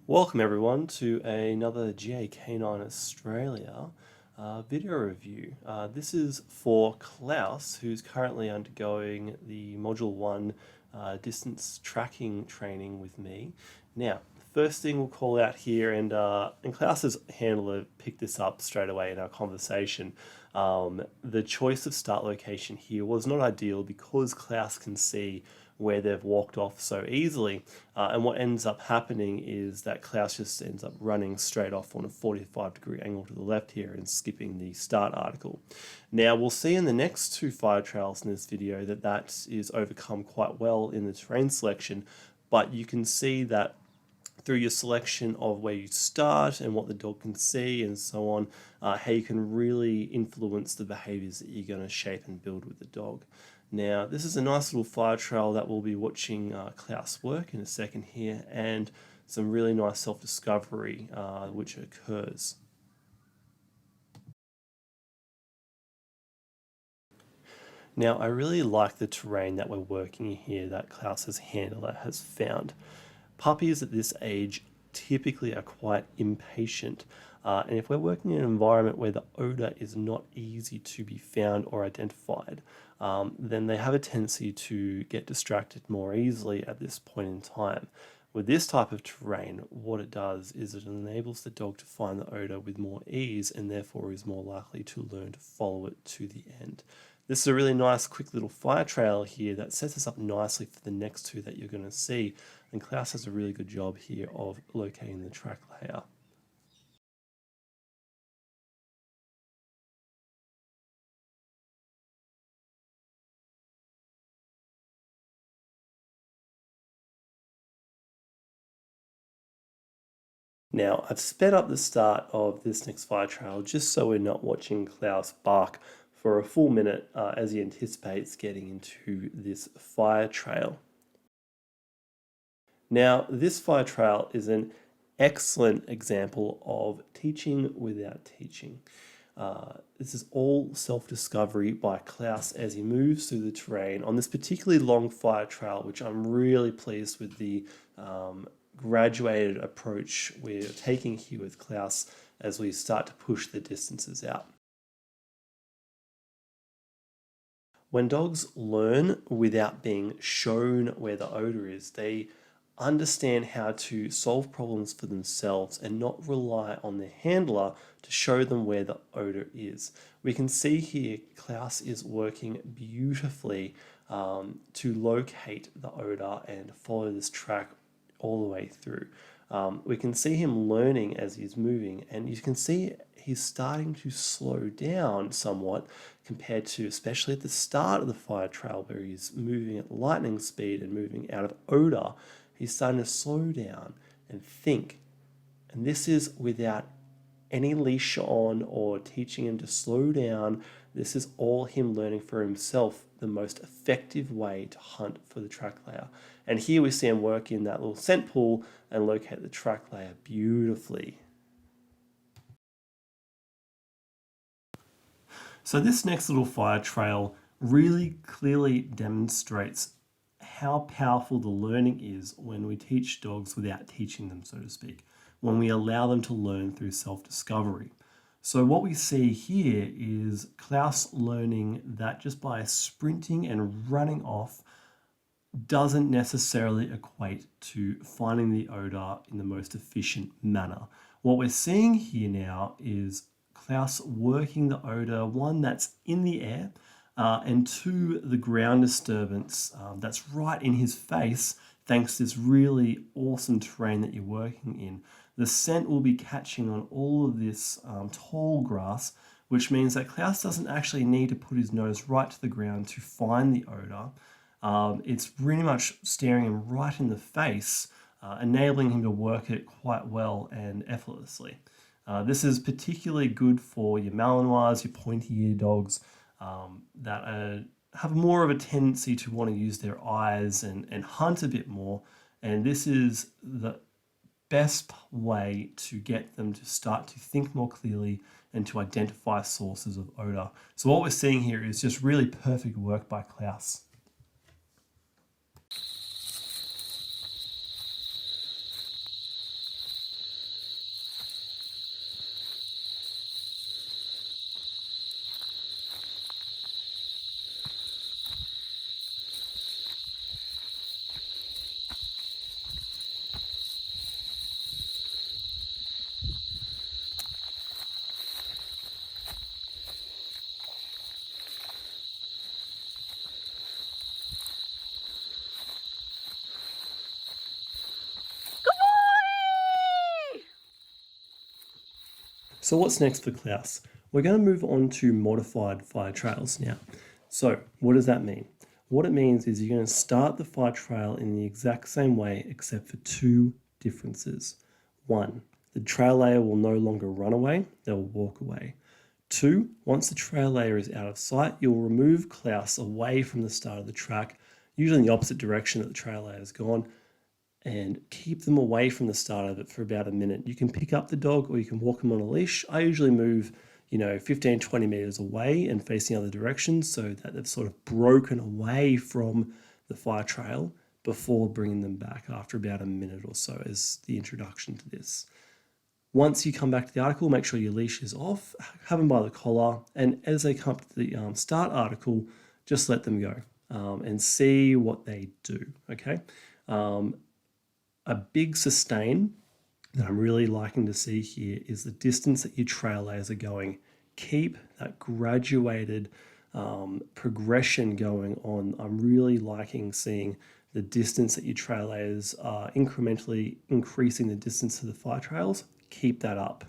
Welcome everyone to another GAK9 Australia video review. This is for Klaus, who's currently undergoing the Module 1 distance tracking training with me. Now, first thing we'll call out here, and Klaus's handler picked this up straight away in our conversation. The choice of start location here was not ideal because Klaus can see where they've walked off so easily. And what ends up happening is that Klaus just ends up running straight off on a 45-degree angle to the left here and skipping the start article. Now we'll see in the next two fire trails in this video that that is overcome quite well in the terrain selection, but you can see that through your selection of where you start and what the dog can see and so on, how you can really influence the behaviors that you're going to shape and build with the dog. Now, this is a nice little fire trail that we'll be watching Klaus work in a second here, and some really nice self-discovery which occurs. Now, I really like the terrain that we're working here that Klaus's handler has found. Puppies at this age typically are quite impatient, and if we're working in an environment where the odor is not easy to be found or identified, then they have a tendency to get distracted more easily at this point in time. With this type of terrain, what it does is it enables the dog to find the odor with more ease and therefore is more likely to learn to follow it to the end. This is a really nice quick little fire trail here that sets us up nicely for the next two that you're going to see, and Klaus has a really good job here of locating the track layer. Now, I've sped up the start of this next fire trail just so we're not watching Klaus bark for a full minute as he anticipates getting into this fire trail. Now, this fire trail is an excellent example of teaching without teaching. This is all self-discovery by Klaus as he moves through the terrain on this particularly long fire trail, which I'm really pleased with the graduated approach we're taking here with Klaus as we start to push the distances out. When dogs learn without being shown where the odor is, they understand how to solve problems for themselves and not rely on their handler to show them where the odor is. We can see here Klaus is working beautifully to locate the odor and follow this track all the way through. We can see him learning as he's moving, and you can see he's starting to slow down somewhat compared to, especially at the start of the fire trail where he's moving at lightning speed and moving out of odor. He's starting to slow down and think. And this is without any leash on or teaching him to slow down. This is all him learning for himself the most effective way to hunt for the track layer. And here we see him work in that little scent pool and locate the track layer beautifully. So this next little fire trail really clearly demonstrates how powerful the learning is when we teach dogs without teaching them, so to speak, when we allow them to learn through self-discovery. So what we see here is Klaus learning that just by sprinting and running off doesn't necessarily equate to finding the odor in the most efficient manner. What we're seeing here now is Klaus working the odor, one, that's in the air, and two, the ground disturbance that's right in his face thanks to this really awesome terrain that you're working in. The scent will be catching on all of this tall grass, which means that Klaus doesn't actually need to put his nose right to the ground to find the odor. It's pretty much staring him right in the face, enabling him to work it quite well and effortlessly. This is particularly good for your Malinois, your pointy-ear dogs that have more of a tendency to want to use their eyes and hunt a bit more. And this is the best way to get them to start to think more clearly and to identify sources of odor. So what we're seeing here is just really perfect work by Klaus. So what's next for Klaus? We're going to move on to modified fire trails now. So what does that mean? What it means is you're going to start the fire trail in the exact same way except for two differences. One, the trail layer will no longer run away, they'll walk away. Two, once the trail layer is out of sight, you'll remove Klaus away from the start of the track, usually in the opposite direction that the trail layer has gone, and keep them away from the start of it for about a minute. You can pick up the dog or you can walk them on a leash. I usually move 15, 20 meters away and facing other directions so that they've sort of broken away from the fire trail before bringing them back after about a minute or so as the introduction to this. Once you come back to the article, make sure your leash is off, have them by the collar, and as they come up to the start article, just let them go and see what they do, okay? A big sustain that I'm really liking to see here is the distance that your trail layers are going. Keep that graduated progression going on. I'm really liking seeing the distance that your trail layers are incrementally increasing the distance to the fire trails. Keep that up.